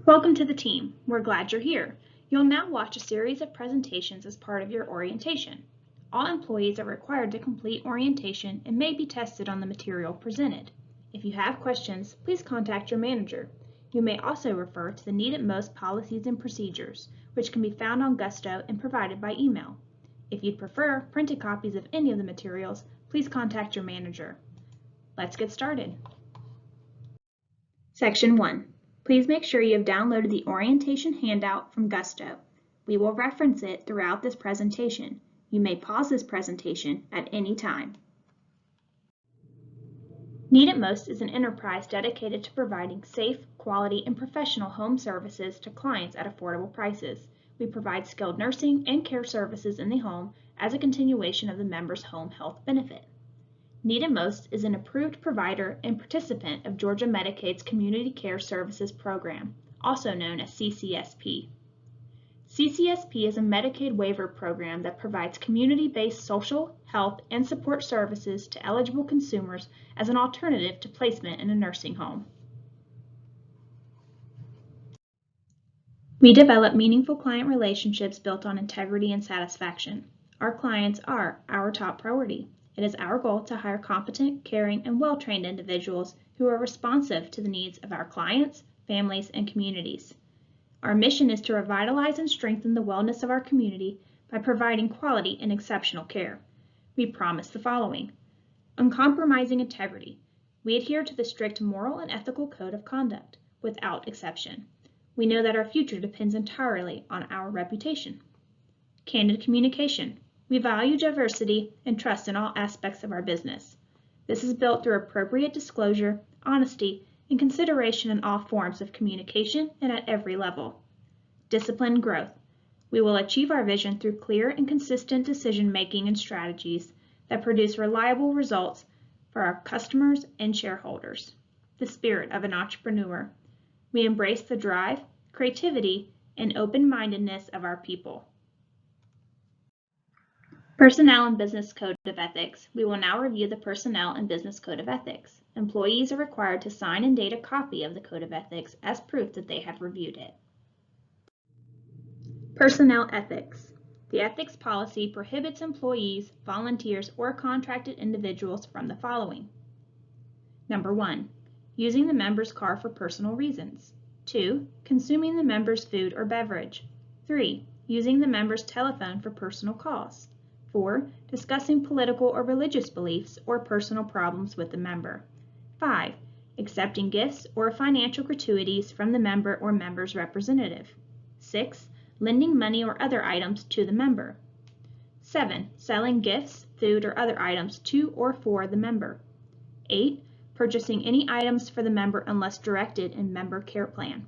Welcome to the team. We're glad you're here. You'll now watch a series of presentations as part of your orientation. All employees are required to complete orientation and may be tested on the material presented. If you have questions, please contact your manager. You may also refer to the Need It Most policies and procedures, which can be found on Gusto and provided by email. If you'd prefer printed copies of any of the materials, please contact your manager. Let's get started. Section 1. Please make sure you have downloaded the orientation handout from Gusto. We will reference it throughout this presentation. You may pause this presentation at any time. Need It Most is an enterprise dedicated to providing safe, quality, and professional home services to clients at affordable prices. We provide skilled nursing and care services in the home as a continuation of the member's home health benefit. Need It Most is an approved provider and participant of Georgia Medicaid's Community Care Services Program, also known as CCSP. CCSP is a Medicaid waiver program that provides community-based social, health, and support services to eligible consumers as an alternative to placement in a nursing home. We develop meaningful client relationships built on integrity and satisfaction. Our clients are our top priority. It is our goal to hire competent, caring, and well-trained individuals who are responsive to the needs of our clients, families, and communities. Our mission is to revitalize and strengthen the wellness of our community by providing quality and exceptional care. We promise the following: uncompromising integrity. We adhere to the strict moral and ethical code of conduct, without exception. We know that our future depends entirely on our reputation. Candid communication. We value diversity and trust in all aspects of our business. This is built through appropriate disclosure, honesty, and consideration in all forms of communication and at every level. Disciplined growth. We will achieve our vision through clear and consistent decision-making and strategies that produce reliable results for our customers and shareholders. The spirit of an entrepreneur. We embrace the drive, creativity, and open-mindedness of our people. Personnel and Business Code of Ethics. We will now review the Personnel and Business Code of Ethics. Employees are required to sign and date a copy of the Code of Ethics as proof that they have reviewed it. Personnel Ethics. The ethics policy prohibits employees, volunteers, or contracted individuals from the following. Number 1. Using the member's car for personal reasons. 2. Consuming the member's food or beverage. 3. Using the member's telephone for personal calls. 4. Discussing political or religious beliefs or personal problems with the member. 5. Accepting gifts or financial gratuities from the member or member's representative. 6. Lending money or other items to the member. 7. Selling gifts, food, or other items to or for the member. 8. Purchasing any items for the member unless directed in member care plan.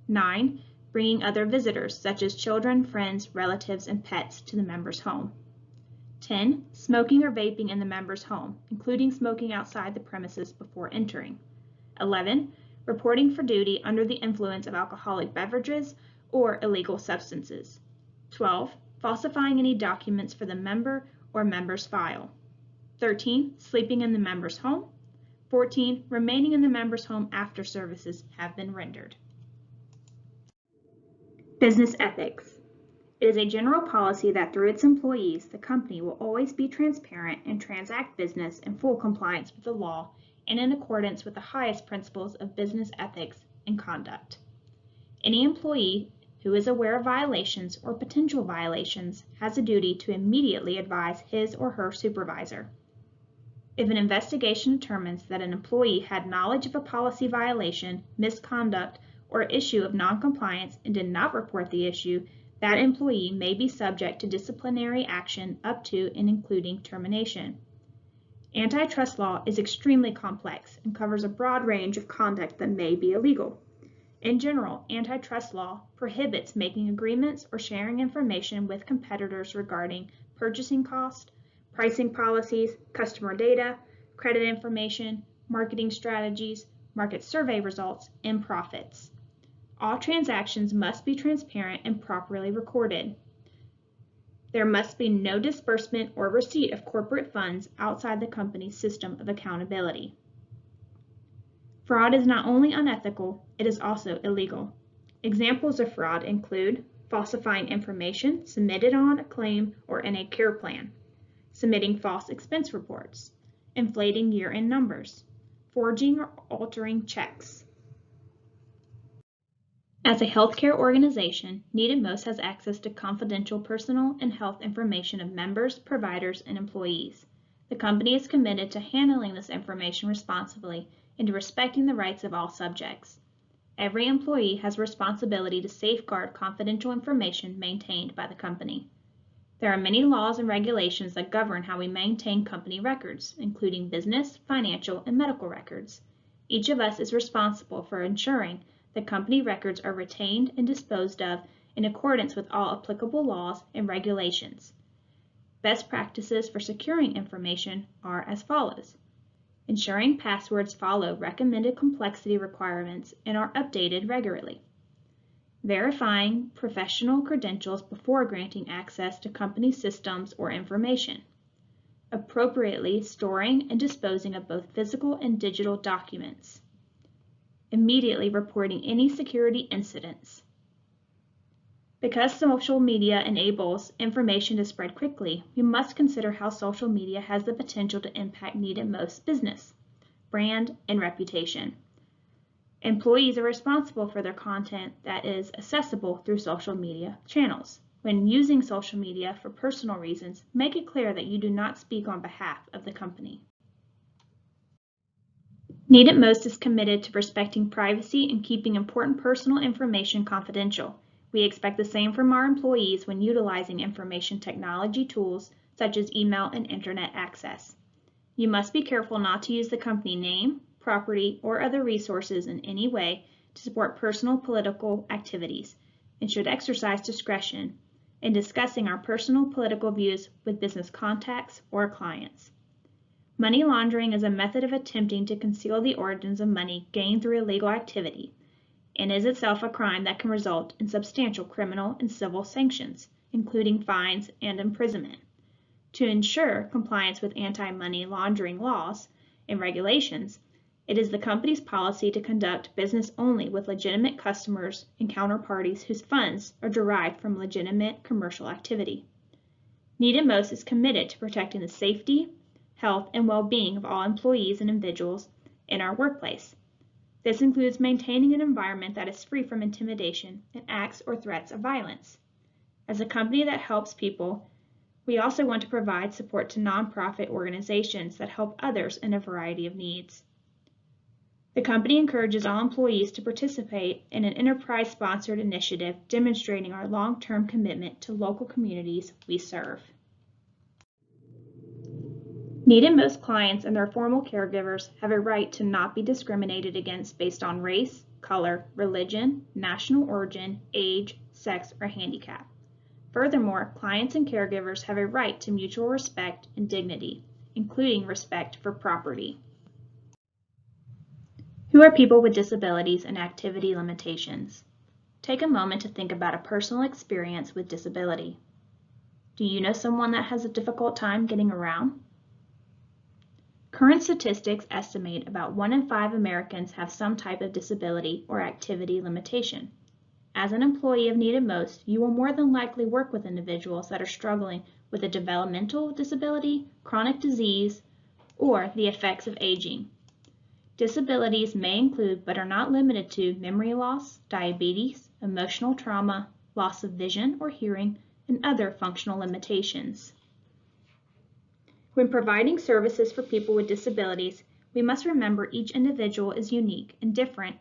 9. Bringing other visitors, such as children, friends, relatives, and pets, to the member's home. 10. Smoking or vaping in the member's home, including smoking outside the premises before entering. 11. Reporting for duty under the influence of alcoholic beverages or illegal substances. 12. Falsifying any documents for the member or member's file. 13. Sleeping in the member's home. 14. Remaining in the member's home after services have been rendered. Business Ethics. It is a general policy that through its employees, the company will always be transparent and transact business in full compliance with the law and in accordance with the highest principles of business ethics and conduct. Any employee who is aware of violations or potential violations has a duty to immediately advise his or her supervisor. If an investigation determines that an employee had knowledge of a policy violation, misconduct, or issue of noncompliance and did not report the issue, that employee may be subject to disciplinary action up to and including termination. Antitrust law is extremely complex and covers a broad range of conduct that may be illegal. In general, antitrust law prohibits making agreements or sharing information with competitors regarding purchasing cost, pricing policies, customer data, credit information, marketing strategies, market survey results, and profits. All transactions must be transparent and properly recorded. There must be no disbursement or receipt of corporate funds outside the company's system of accountability. Fraud is not only unethical, it is also illegal. Examples of fraud include falsifying information submitted on a claim or in a care plan, submitting false expense reports, inflating year-end numbers, forging or altering checks. As a healthcare organization, Needed Most has access to confidential personal and health information of members, providers, and employees. The company is committed to handling this information responsibly and to respecting the rights of all subjects. Every employee has a responsibility to safeguard confidential information maintained by the company. There are many laws and regulations that govern how we maintain company records, including business, financial, and medical records. Each of us is responsible for ensuring that company records are retained and disposed of in accordance with all applicable laws and regulations. Best practices for securing information are as follows. Ensuring passwords follow recommended complexity requirements and are updated regularly. Verifying professional credentials before granting access to company systems or information. Appropriately storing and disposing of both physical and digital documents. Immediately reporting any security incidents. Because social media enables information to spread quickly, we must consider how social media has the potential to impact Needed Most's business, brand, and reputation. Employees are responsible for their content that is accessible through social media channels. When using social media for personal reasons, make it clear that you do not speak on behalf of the company. Needed Most is committed to respecting privacy and keeping important personal information confidential. We expect the same from our employees when utilizing information technology tools such as email and internet access. You must be careful not to use the company name, property, or other resources in any way to support personal political activities, and should exercise discretion in discussing our personal political views with business contacts or clients. Money laundering is a method of attempting to conceal the origins of money gained through illegal activity, and is itself a crime that can result in substantial criminal and civil sanctions, including fines and imprisonment. To ensure compliance with anti-money laundering laws and regulations, it is the company's policy to conduct business only with legitimate customers and counterparties whose funds are derived from legitimate commercial activity. Needed Most is committed to protecting the safety, health, and well-being of all employees and individuals in our workplace. This includes maintaining an environment that is free from intimidation and acts or threats of violence. As a company that helps people, we also want to provide support to nonprofit organizations that help others in a variety of needs. The company encourages all employees to participate in an enterprise-sponsored initiative demonstrating our long-term commitment to local communities we serve. Needed Most clients and their formal caregivers have a right to not be discriminated against based on race, color, religion, national origin, age, sex, or handicap. Furthermore, clients and caregivers have a right to mutual respect and dignity, including respect for property. Who are people with disabilities and activity limitations? Take a moment to think about a personal experience with disability. Do you know someone that has a difficult time getting around? Current statistics estimate about 1 in 5 Americans have some type of disability or activity limitation. As an employee of Needed Most, you will more than likely work with individuals that are struggling with a developmental disability, chronic disease, or the effects of aging. Disabilities may include, but are not limited to, memory loss, diabetes, emotional trauma, loss of vision or hearing, and other functional limitations. When providing services for people with disabilities, we must remember each individual is unique and different.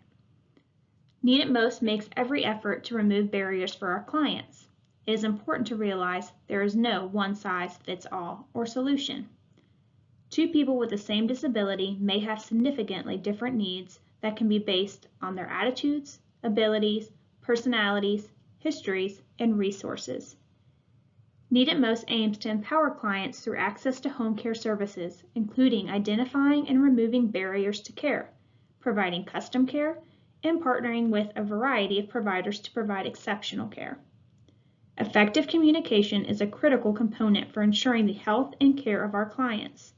Needed Most makes every effort to remove barriers for our clients. It is important to realize there is no one-size-fits-all or solution. Two people with the same disability may have significantly different needs that can be based on their attitudes, abilities, personalities, histories, and resources. Needed Most aims to empower clients through access to home care services, including identifying and removing barriers to care, providing custom care, and partnering with a variety of providers to provide exceptional care. Effective communication is a critical component for ensuring the health and care of our clients.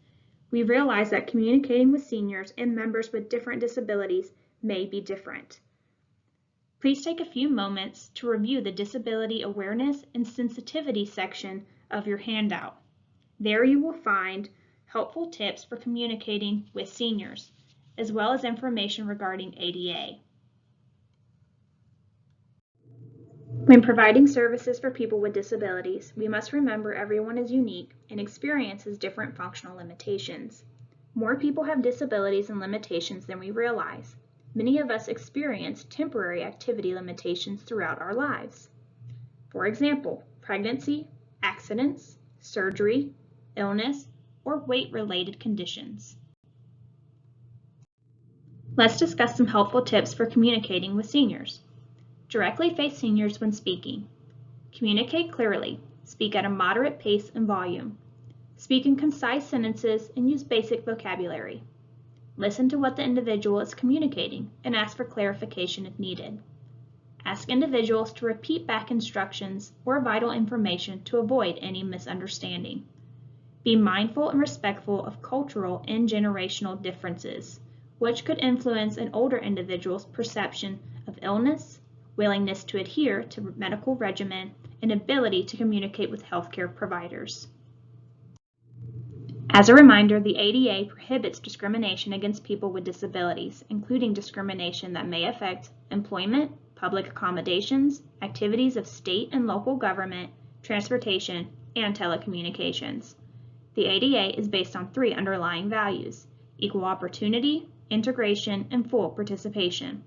We realize that communicating with seniors and members with different disabilities may be different. Please take a few moments to review the Disability Awareness and Sensitivity section of your handout. There you will find helpful tips for communicating with seniors, as well as information regarding ADA. When providing services for people with disabilities, we must remember everyone is unique and experiences different functional limitations. More people have disabilities and limitations than we realize. Many of us experience temporary activity limitations throughout our lives. For example, pregnancy, accidents, surgery, illness, or weight-related conditions. Let's discuss some helpful tips for communicating with seniors. Directly face seniors when speaking. Communicate clearly. Speak at a moderate pace and volume. Speak in concise sentences and use basic vocabulary. Listen to what the individual is communicating and ask for clarification if needed. Ask individuals to repeat back instructions or vital information to avoid any misunderstanding. Be mindful and respectful of cultural and generational differences, which could influence an older individual's perception of illness, willingness to adhere to medical regimen, and ability to communicate with healthcare providers. As a reminder, the ADA prohibits discrimination against people with disabilities, including discrimination that may affect employment, public accommodations, activities of state and local government, transportation, and telecommunications. The ADA is based on 3 underlying values: equal opportunity, integration, and full participation.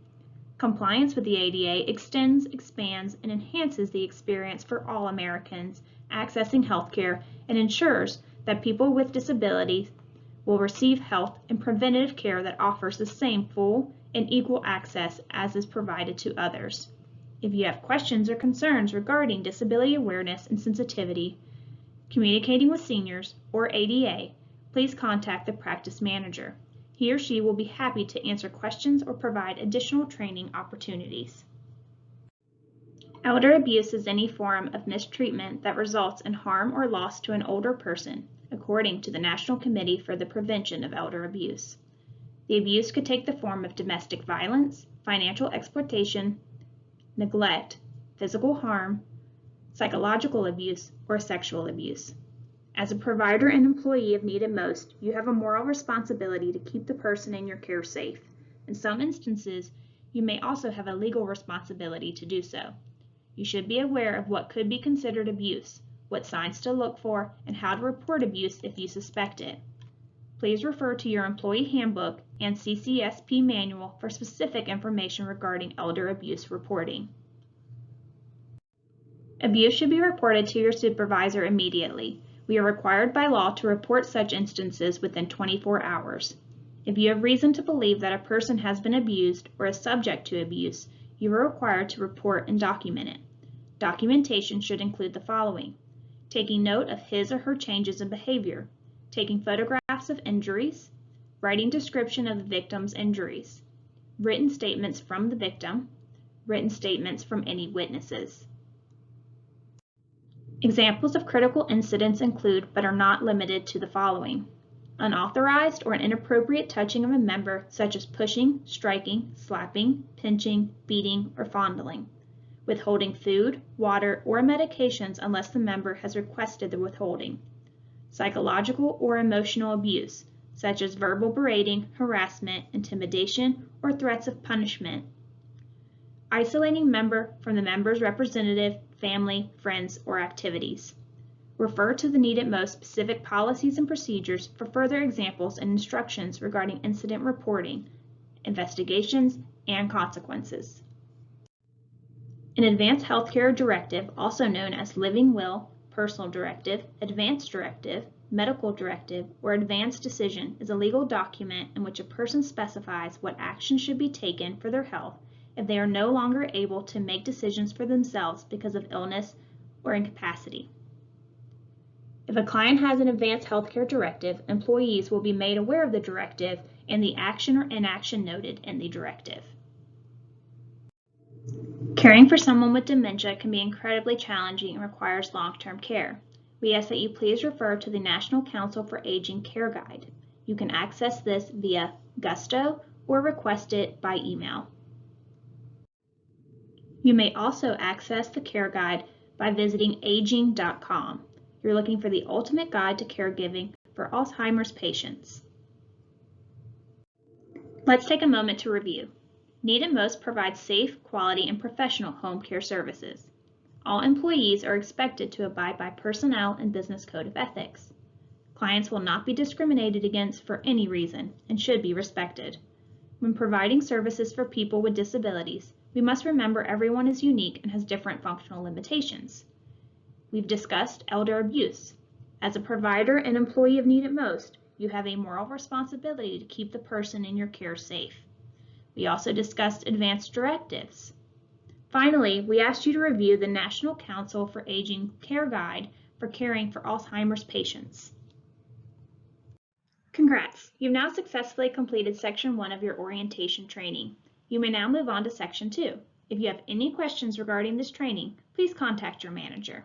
Compliance with the ADA extends, expands, and enhances the experience for all Americans accessing healthcare and ensures that people with disabilities will receive health and preventative care that offers the same full and equal access as is provided to others. If you have questions or concerns regarding disability awareness and sensitivity, communicating with seniors, or ADA, please contact the practice manager. He or she will be happy to answer questions or provide additional training opportunities. Elder abuse is any form of mistreatment that results in harm or loss to an older person, according to the National Committee for the Prevention of Elder Abuse. The abuse could take the form of domestic violence, financial exploitation, neglect, physical harm, psychological abuse, or sexual abuse. As a provider and employee of need and most, you have a moral responsibility to keep the person in your care safe. In some instances, you may also have a legal responsibility to do so. You should be aware of what could be considered abuse, what signs to look for, and how to report abuse if you suspect it. Please refer to your employee handbook and CCSP manual for specific information regarding elder abuse reporting. Abuse should be reported to your supervisor immediately. We are required by law to report such instances within 24 hours. If you have reason to believe that a person has been abused or is subject to abuse, you are required to report and document it. Documentation should include the following: taking note of his or her changes in behavior, taking photographs of injuries, writing description of the victim's injuries, written statements from the victim, written statements from any witnesses. Examples of critical incidents include, but are not limited to, the following: unauthorized or an inappropriate touching of a member, such as pushing, striking, slapping, pinching, beating, or fondling; withholding food, water, or medications unless the member has requested the withholding; psychological or emotional abuse, such as verbal berating, harassment, intimidation, or threats of punishment; isolating member from the member's representative, family, friends, or activities. Refer to the Need at Most specific policies and procedures for further examples and instructions regarding incident reporting, investigations, and consequences. An Advanced Healthcare Directive, also known as Living Will, Personal Directive, Advanced Directive, Medical Directive, or Advanced Decision, is a legal document in which a person specifies what action should be taken for their health if they are no longer able to make decisions for themselves because of illness or incapacity. If a client has an Advanced Healthcare Directive, employees will be made aware of the directive and the action or inaction noted in the directive. Caring for someone with dementia can be incredibly challenging and requires long-term care. We ask that you please refer to the National Council for Aging Care Guide. You can access this via Gusto or request it by email. You may also access the Care Guide by visiting aging.com. You're looking for the ultimate guide to caregiving for Alzheimer's patients. Let's take a moment to review. Need it Most provides safe, quality, and professional home care services. All employees are expected to abide by personnel and business code of ethics. Clients will not be discriminated against for any reason and should be respected. When providing services for people with disabilities, we must remember everyone is unique and has different functional limitations. We've discussed elder abuse. As a provider and employee of Need It Most, you have a moral responsibility to keep the person in your care safe. We also discussed advanced directives. Finally, we asked you to review the National Council for Aging Care Guide for caring for Alzheimer's patients. Congrats! You've now successfully completed Section 1 of your orientation training. You may now move on to Section 2. If you have any questions regarding this training, please contact your manager.